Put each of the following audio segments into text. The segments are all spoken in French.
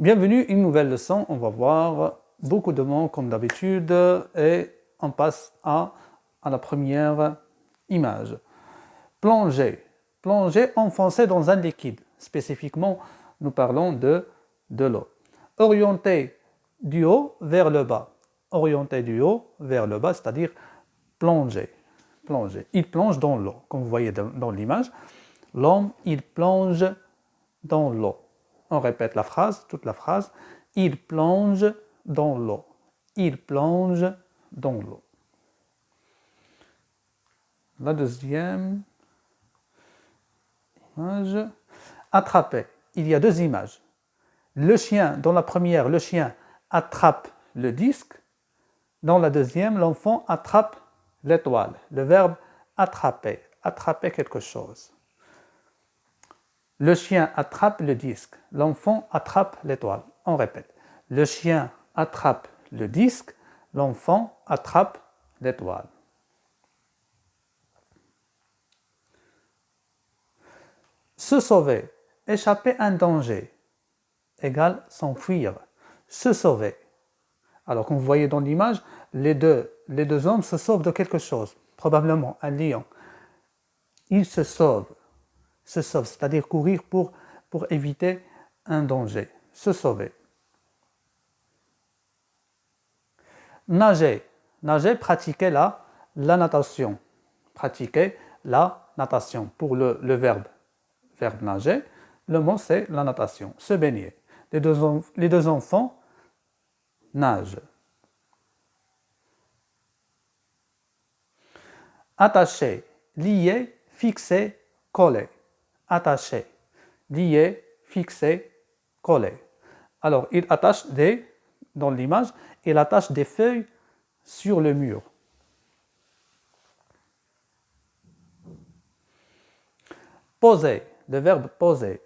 Bienvenue, une nouvelle leçon. On va voir beaucoup de mots comme d'habitude et on passe à la première image. Plonger. Plonger, enfoncer dans un liquide. Spécifiquement, nous parlons de l'eau. Orienter du haut vers le bas. Orienter du haut vers le bas, c'est-à-dire plonger. Plonger. Il plonge dans l'eau, comme vous voyez dans l'image. L'homme, il plonge dans l'eau. On répète la phrase, toute la phrase. Il plonge dans l'eau. Il plonge dans l'eau. La deuxième image. Attraper. Il y a deux images. Le chien, dans la première, le chien attrape le disque. Dans la deuxième, l'enfant attrape l'étoile. Le verbe attraper. Attraper quelque chose. Le chien attrape le disque. L'enfant attrape l'étoile. On répète. Le chien attrape le disque. L'enfant attrape l'étoile. Se sauver. Échapper à un danger. Égale s'enfuir. Se sauver. Alors, comme vous voyez dans l'image, les deux hommes se sauvent de quelque chose. Probablement un lion. Ils se sauvent. Se sauve, c'est-à-dire courir pour éviter un danger, se sauver. Nager, nager, pratiquer la natation, pratiquer la natation. Pour le verbe nager, le mot c'est la natation, se baigner. Les deux enfants nagent. Attacher, lier, fixer, coller. Attacher, lier, fixer, coller. Alors, il attache dans l'image, il attache des feuilles sur le mur. Poser, le verbe poser.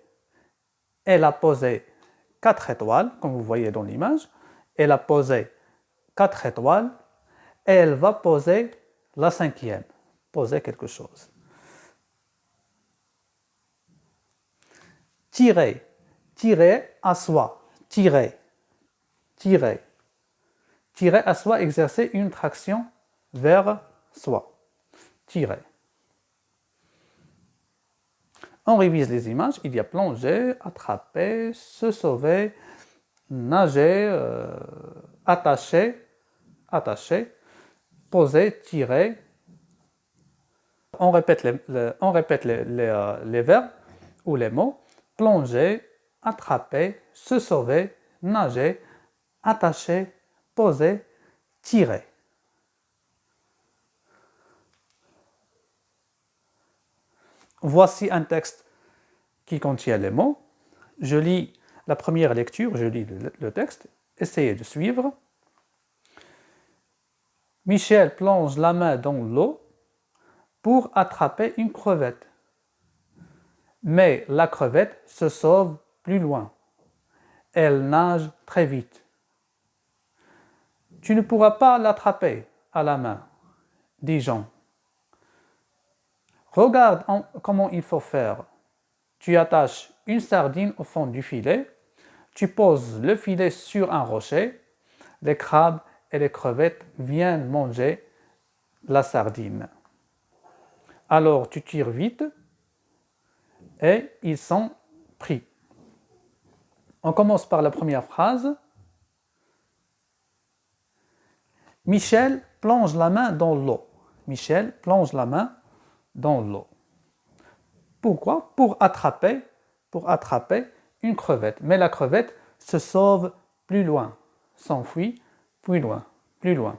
Elle a posé 4 étoiles, comme vous voyez dans l'image. Elle a posé 4 étoiles et elle va poser la 5e. Poser quelque chose. Tirer, tirer à soi, tirer, tirer. Tirer à soi, exercer une traction vers soi. Tirer. On révise les images. Il y a plonger, attraper, se sauver, nager, attacher, poser, tirer. On répète les verbes ou les mots. Plonger, attraper, se sauver, nager, attacher, poser, tirer. Voici un texte qui contient les mots. Je lis la première lecture, je lis le texte. Essayez de suivre. Michel plonge la main dans l'eau pour attraper une crevette. Mais la crevette se sauve plus loin. Elle nage très vite. Tu ne pourras pas l'attraper à la main, dit Jean. Regarde comment il faut faire. Tu attaches une sardine au fond du filet, tu poses le filet sur un rocher, les crabes et les crevettes viennent manger la sardine. Alors tu tires vite et ils sont pris. On commence par la première phrase. Michel plonge la main dans l'eau. Michel plonge la main dans l'eau. Pourquoi? Pour attraper une crevette. Mais la crevette se sauve plus loin, s'enfuit plus loin, plus loin.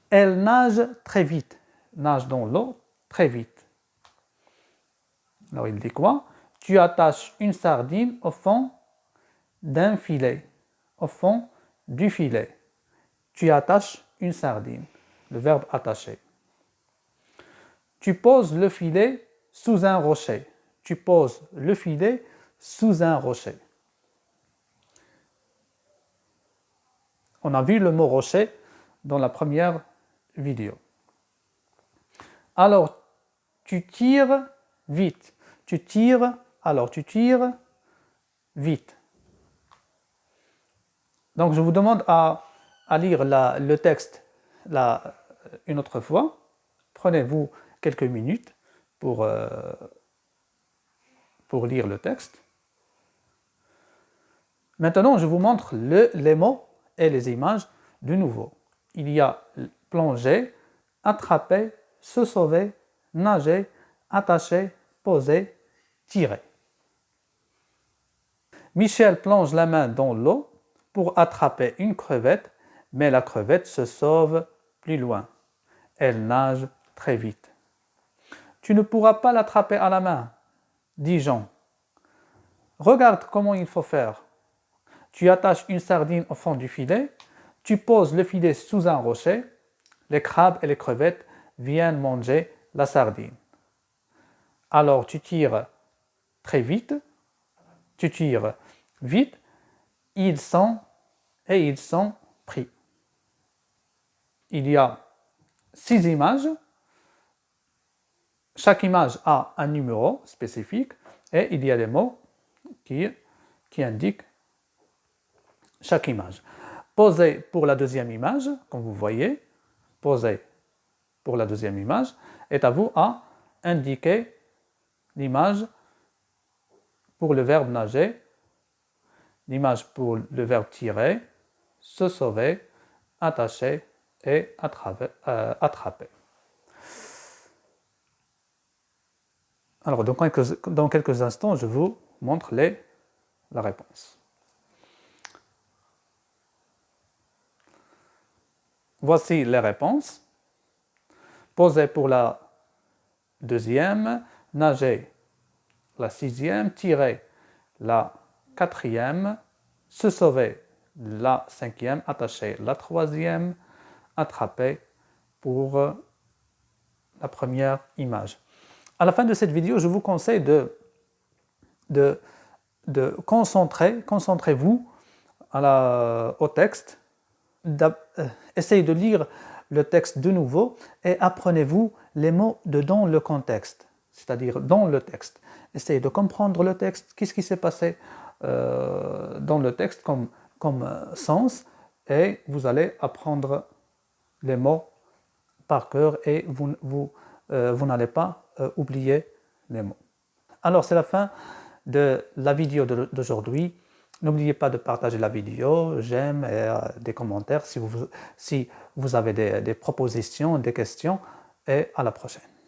Elle nage très vite, nage dans l'eau très vite. Alors il dit quoi? Tu attaches une sardine au fond d'un filet, au fond du filet. Tu attaches une sardine, le verbe attacher. Tu poses le filet sous un rocher. Tu poses le filet sous un rocher. On a vu le mot rocher dans la première vidéo. Alors, tu tires vite. Tu tires vite. Donc je vous demande à lire le texte une autre fois. Prenez-vous quelques minutes pour lire le texte. Maintenant, je vous montre les mots et les images de nouveau. Il y a plonger, attraper, se sauver, nager, attacher, poser, tirer. Michel plonge la main dans l'eau pour attraper une crevette, mais la crevette se sauve plus loin. Elle nage très vite. Tu ne pourras pas l'attraper à la main, dit Jean. Regarde comment il faut faire. Tu attaches une sardine au fond du filet, tu poses le filet sous un rocher, les crabes et les crevettes viennent manger la sardine. Alors tu tires très vite, tu tires vite, ils sont pris. Il y a 6 images, chaque image a un numéro spécifique et il y a des mots qui indiquent chaque image. Posez pour la deuxième image, comme vous voyez, posez pour la deuxième image, est à vous à indiquer l'image pour le verbe nager, l'image pour le verbe tirer, se sauver, attacher et attraper. Alors, dans quelques instants, je vous montre la réponse. Voici les réponses. Poser pour la deuxième, nager la sixième, tirer la quatrième, se sauver la cinquième, attacher la troisième, attraper pour la première image. À la fin de cette vidéo, je vous conseille de concentrez-vous au texte, essayez de lire le texte de nouveau et apprenez-vous les mots dans le contexte, c'est-à-dire dans le texte. Essayez de comprendre le texte, qu'est-ce qui s'est passé dans le texte comme sens, et vous allez apprendre les mots par cœur et vous n'allez pas oublier les mots. Alors c'est la fin de la vidéo d'aujourd'hui. N'oubliez pas de partager la vidéo, j'aime et des commentaires si vous avez des propositions, des questions, et à la prochaine.